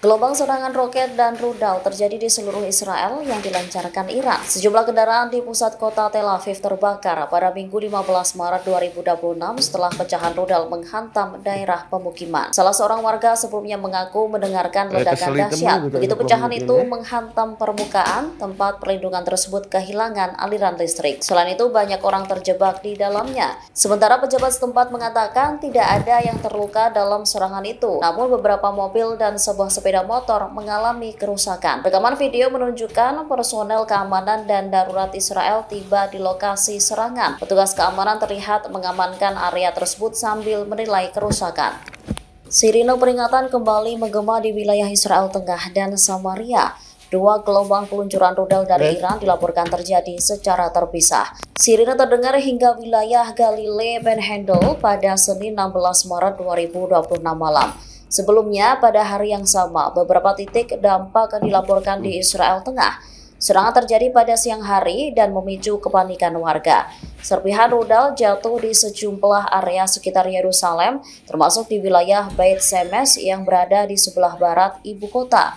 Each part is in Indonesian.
Gelombang serangan roket dan rudal terjadi di seluruh Israel yang dilancarkan Iran. Sejumlah kendaraan di pusat kota Tel Aviv terbakar pada Minggu 15 Maret 2026 setelah pecahan rudal menghantam daerah pemukiman. Salah seorang warga sebelumnya mengaku mendengarkan ledakan dahsyat. Begitu pecahan itu menghantam permukaan, tempat perlindungan tersebut kehilangan aliran listrik. Selain itu, banyak orang terjebak di dalamnya. Sementara pejabat setempat mengatakan tidak ada yang terluka dalam serangan itu. Namun beberapa mobil dan sebuah sepeda motor mengalami kerusakan. Rekaman video menunjukkan personel keamanan dan darurat Israel tiba di lokasi serangan. Petugas keamanan terlihat mengamankan area tersebut sambil menilai kerusakan. Sirine peringatan kembali menggema di wilayah Israel Tengah dan Samaria. Dua gelombang peluncuran rudal dari Iran dilaporkan terjadi secara terpisah. Sirine terdengar hingga wilayah Galilea Panhandle pada Senin 16 Maret 2026 malam. Sebelumnya, pada hari yang sama, beberapa titik dampak dilaporkan di Israel Tengah. Serangan terjadi pada siang hari dan memicu kepanikan warga. Serpihan rudal jatuh di sejumlah area sekitar Yerusalem, termasuk di wilayah Beit Shemesh yang berada di sebelah barat ibu kota.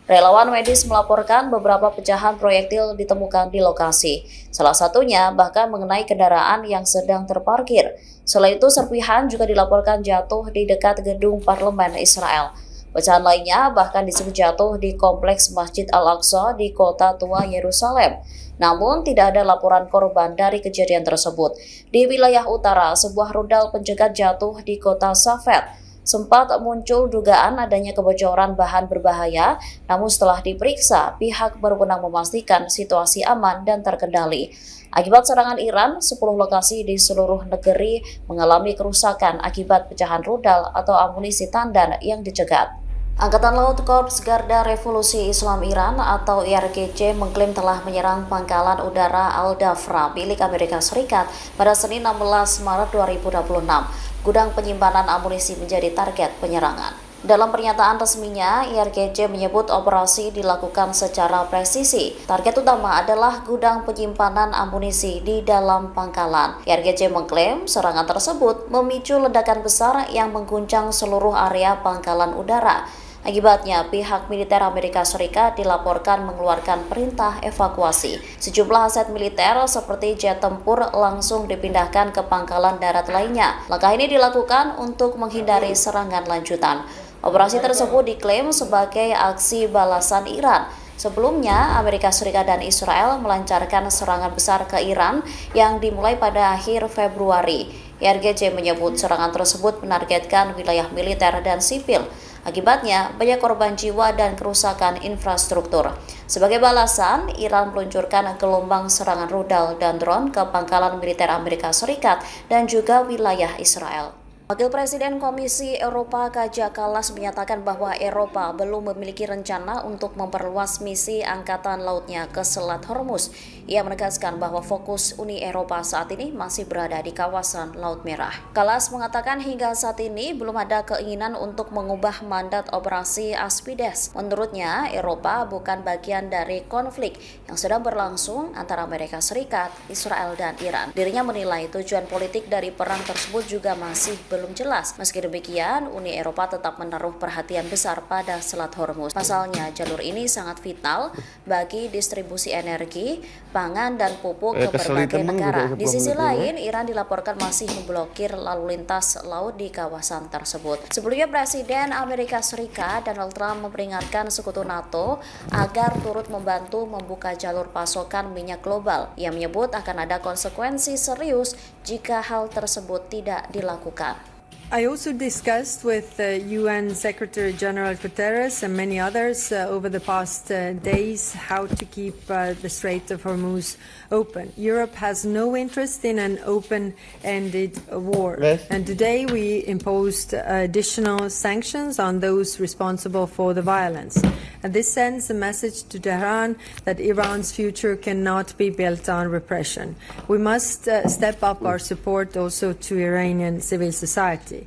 Relawan medis melaporkan beberapa pecahan proyektil ditemukan di lokasi. Salah satunya bahkan mengenai kendaraan yang sedang terparkir. Selain itu, serpihan juga dilaporkan jatuh di dekat gedung parlemen Israel. Pecahan lainnya bahkan disebut jatuh di kompleks Masjid Al-Aqsa di kota tua Yerusalem. Namun, tidak ada laporan korban dari kejadian tersebut. Di wilayah utara, sebuah rudal pencegat jatuh di kota Safed. Sempat muncul dugaan adanya kebocoran bahan berbahaya, namun setelah diperiksa, pihak berwenang memastikan situasi aman dan terkendali. Akibat serangan Iran, 10 lokasi di seluruh negeri mengalami kerusakan akibat pecahan rudal atau amunisi tandan yang dicegat. Angkatan Laut Korps Garda Revolusi Islam Iran atau IRGC mengklaim telah menyerang pangkalan udara Al-Dhafra milik Amerika Serikat pada Senin 16 Maret 2026. Gudang penyimpanan amunisi menjadi target penyerangan. Dalam pernyataan resminya, IRGC menyebut operasi dilakukan secara presisi. Target utama adalah gudang penyimpanan amunisi di dalam pangkalan. IRGC mengklaim serangan tersebut memicu ledakan besar yang mengguncang seluruh area pangkalan udara. Akibatnya, pihak militer Amerika Serikat dilaporkan mengeluarkan perintah evakuasi. Sejumlah aset militer seperti jet tempur langsung dipindahkan ke pangkalan darat lainnya. Langkah ini dilakukan untuk menghindari serangan lanjutan. Operasi tersebut diklaim sebagai aksi balasan Iran. Sebelumnya, Amerika Serikat dan Israel melancarkan serangan besar ke Iran yang dimulai pada akhir Februari. IRGC menyebut serangan tersebut menargetkan wilayah militer dan sipil. Akibatnya, banyak korban jiwa dan kerusakan infrastruktur. Sebagai balasan, Iran meluncurkan gelombang serangan rudal dan drone ke pangkalan militer Amerika Serikat dan juga wilayah Israel. Wakil Presiden Komisi Eropa Kaja Kallas menyatakan bahwa Eropa belum memiliki rencana untuk memperluas misi Angkatan Lautnya ke Selat Hormuz. Ia menegaskan bahwa fokus Uni Eropa saat ini masih berada di kawasan Laut Merah. Kallas mengatakan hingga saat ini belum ada keinginan untuk mengubah mandat operasi Aspides. Menurutnya, Eropa bukan bagian dari konflik yang sedang berlangsung antara Amerika Serikat, Israel, dan Iran. Dirinya menilai tujuan politik dari perang tersebut juga masih belum jelas. Meski demikian, Uni Eropa tetap menaruh perhatian besar pada Selat Hormuz. Pasalnya, jalur ini sangat vital bagi distribusi energi, pangan, dan pupuk ke berbagai negara. Di sisi lain, Iran dilaporkan masih memblokir lalu lintas laut di kawasan tersebut. Sebelumnya, Presiden Amerika Serikat Donald Trump memperingatkan sekutu NATO agar turut membantu membuka jalur pasokan minyak global. Ia menyebut akan ada konsekuensi serius jika hal tersebut tidak dilakukan. I also discussed with UN Secretary General Guterres and many others over the past days how to keep the Strait of Hormuz open. Europe has no interest in an open-ended war. And today we imposed additional sanctions on those responsible for the violence. And this sends a message to Tehran that Iran's future cannot be built on repression. We must step up our support also to Iranian civil society.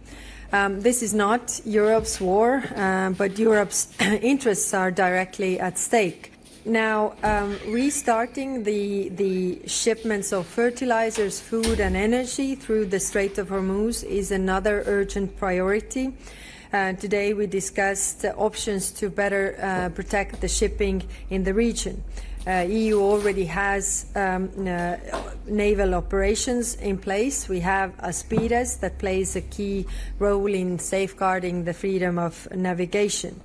This is not Europe's war, but Europe's interests are directly at stake. Now, restarting the shipments of fertilizers, food and energy through the Strait of Hormuz is another urgent priority. Today we discussed options to better protect the shipping in the region. EU already has naval operations in place. We have Aspides that plays a key role in safeguarding the freedom of navigation.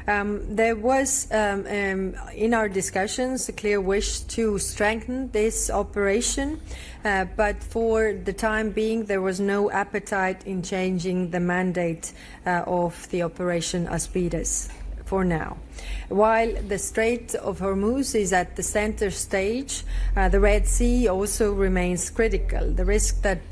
There was, in our discussions, a clear wish to strengthen this operation, but for the time being, there was no appetite in changing the mandate of the Operation Aspides for now. While the Strait of Hormuz is at the center stage, the Red Sea also remains critical. The risk that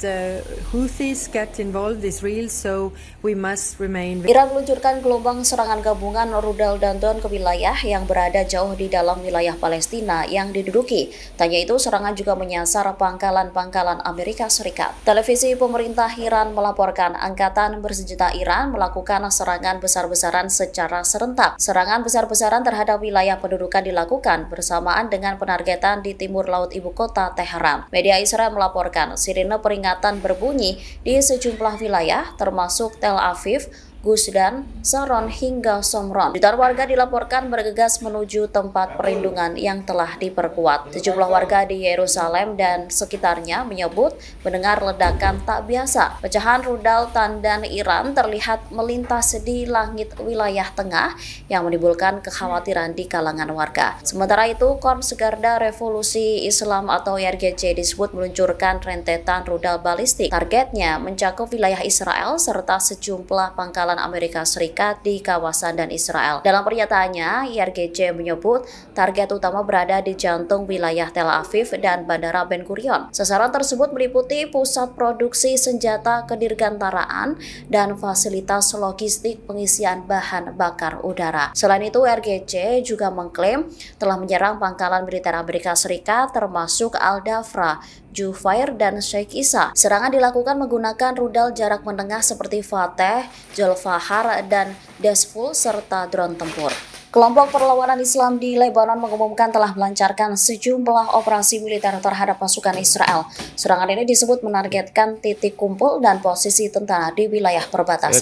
Houthis get involved is real, so we must remain. Iran meluncurkan gelombang serangan gabungan rudal dan drone ke wilayah yang berada jauh di dalam wilayah Palestina yang diduduki. Tanya itu, serangan juga menyasar pangkalan-pangkalan Amerika Serikat. Televisi pemerintah Iran melaporkan Angkatan Bersenjata Iran melakukan serangan besar-besaran secara serentak. Serangan besar-besaran terhadap wilayah pendudukan dilakukan bersamaan dengan penargetan di timur laut ibu kota Teheran. Media Israel melaporkan sirine peringatan berbunyi di sejumlah wilayah termasuk Tel Aviv, Gusdan, Saron hingga Somron. Jutaan warga dilaporkan bergegas menuju tempat perlindungan yang telah diperkuat. Sejumlah warga di Yerusalem dan sekitarnya menyebut mendengar ledakan tak biasa. Pecahan rudal tandan Iran terlihat melintas di langit wilayah tengah yang menimbulkan kekhawatiran di kalangan warga. Sementara itu, Korps Garda Revolusi Islam atau YRGC disebut meluncurkan rentetan rudal balistik. Targetnya mencakup wilayah Israel serta sejumlah pangkalan Amerika Serikat di kawasan dan Israel. Dalam pernyataannya, YRGC menyebut target utama berada di jantung wilayah Tel Aviv dan Bandara Ben Gurion. Sasaran tersebut meliputi pusat produksi senjata kedirgantaraan dan fasilitas logistik pengisian bahan bakar udara. Selain itu, YRGC juga mengklaim telah menyerang pangkalan militer Amerika Serikat termasuk Al-Dafra, Jufair, dan Sheikh Isa. Serangan dilakukan menggunakan rudal jarak menengah seperti Fateh, Zolfahar, dan Desful, serta drone tempur. Kelompok perlawanan Islam di Lebanon mengumumkan telah melancarkan sejumlah operasi militer terhadap pasukan Israel. Serangan ini disebut menargetkan titik kumpul dan posisi tentara di wilayah perbatasan.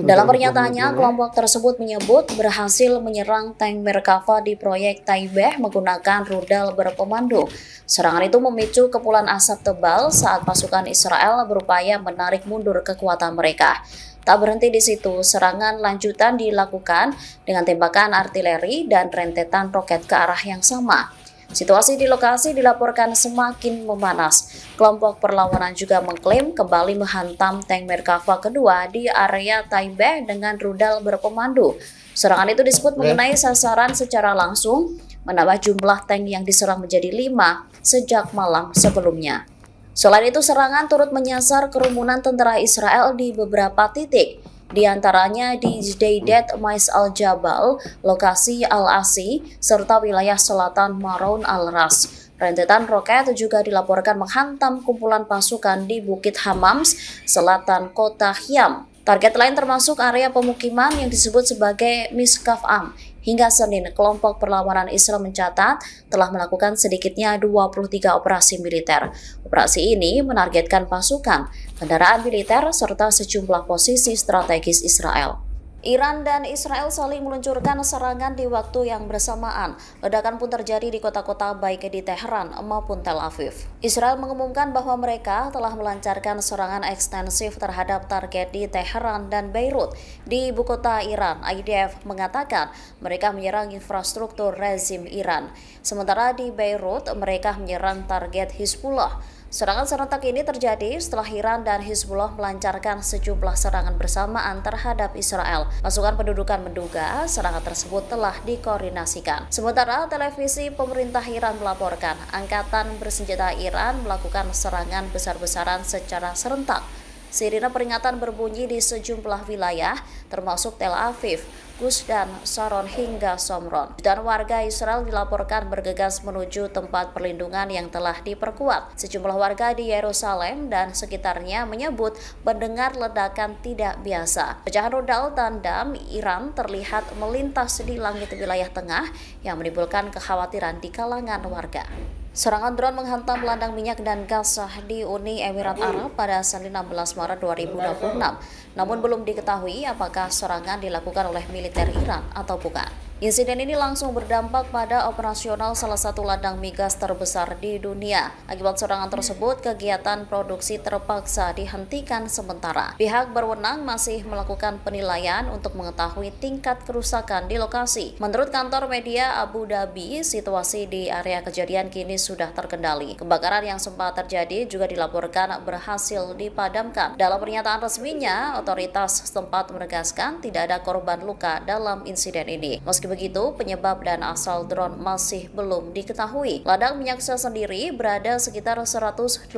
Dalam pernyataannya, kelompok tersebut menyebut berhasil menyerang tank Merkava di proyek Taibeh menggunakan rudal berpemandu. Serangan itu memicu kepulan asap tebal saat pasukan Israel berupaya menarik mundur kekuatan mereka. Tak berhenti di situ, serangan lanjutan dilakukan dengan tembakan artileri dan rentetan roket ke arah yang sama. Situasi di lokasi dilaporkan semakin memanas. Kelompok perlawanan juga mengklaim kembali menghantam tank Merkava kedua di area Taibeh dengan rudal berpemandu. Serangan itu disebut mengenai sasaran secara langsung, menambah jumlah tank yang diserang menjadi 5 sejak malam sebelumnya. Selain itu, serangan turut menyasar kerumunan tentara Israel di beberapa titik, di antaranya di Jdeideh Mais al-Jabal, lokasi Al-Asi, serta wilayah selatan Maroun al-Ras. Rentetan roket juga dilaporkan menghantam kumpulan pasukan di Bukit Hamams, selatan kota Hyam. Target lain termasuk area pemukiman yang disebut sebagai Miskaf Am. Hingga Senin, kelompok perlawanan Islam mencatat telah melakukan sedikitnya 23 operasi militer. Operasi ini menargetkan pasukan, kendaraan militer, serta sejumlah posisi strategis Israel. Iran dan Israel saling meluncurkan serangan di waktu yang bersamaan. Ledakan pun terjadi di kota-kota baik di Teheran maupun Tel Aviv. Israel mengumumkan bahwa mereka telah melancarkan serangan ekstensif terhadap target di Teheran dan Beirut. Di ibu kota Iran, IDF mengatakan mereka menyerang infrastruktur rezim Iran. Sementara di Beirut, mereka menyerang target Hizbullah. Serangan serentak ini terjadi setelah Iran dan Hizbullah melancarkan sejumlah serangan bersamaan terhadap Israel. Pasukan pendudukan menduga serangan tersebut telah dikoordinasikan. Sementara televisi pemerintah Iran melaporkan Angkatan Bersenjata Iran melakukan serangan besar-besaran secara serentak. Sirine peringatan berbunyi di sejumlah wilayah, termasuk Tel Aviv, Gusdan, Saron hingga Somron. Jutaan warga Israel dilaporkan bergegas menuju tempat perlindungan yang telah diperkuat. Sejumlah warga di Yerusalem dan sekitarnya menyebut mendengar ledakan tidak biasa. Pecahan rudal tandam Iran terlihat melintas di langit wilayah tengah yang menimbulkan kekhawatiran di kalangan warga. Serangan drone menghantam ladang minyak dan gas di Uni Emirat Arab pada Senin 16 Maret 2026. Namun belum diketahui apakah serangan dilakukan oleh militer Iran atau bukan. Insiden ini langsung berdampak pada operasional salah satu ladang migas terbesar di dunia. Akibat serangan tersebut, kegiatan produksi terpaksa dihentikan sementara. Pihak berwenang masih melakukan penilaian untuk mengetahui tingkat kerusakan di lokasi. Menurut kantor media Abu Dhabi, situasi di area kejadian kini sudah terkendali. Kebakaran yang sempat terjadi juga dilaporkan berhasil dipadamkan. Dalam pernyataan resminya, otoritas setempat menegaskan tidak ada korban luka dalam insiden ini. Meski begitu, penyebab dan asal drone masih belum diketahui. Ladang minyak sendiri berada sekitar 180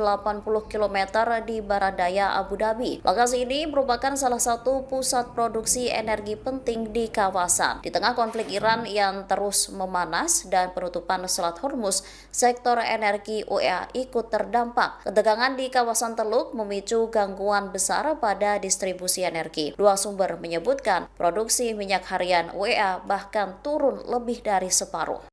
km di barat daya Abu Dhabi. Lokasi ini merupakan salah satu pusat produksi energi penting di kawasan. Di tengah konflik Iran yang terus memanas dan penutupan Selat Hormuz, sektor energi UEA ikut terdampak. Ketegangan di kawasan Teluk memicu gangguan besar pada distribusi energi. Dua sumber menyebutkan produksi minyak harian UEA bahkan turun lebih dari separuh.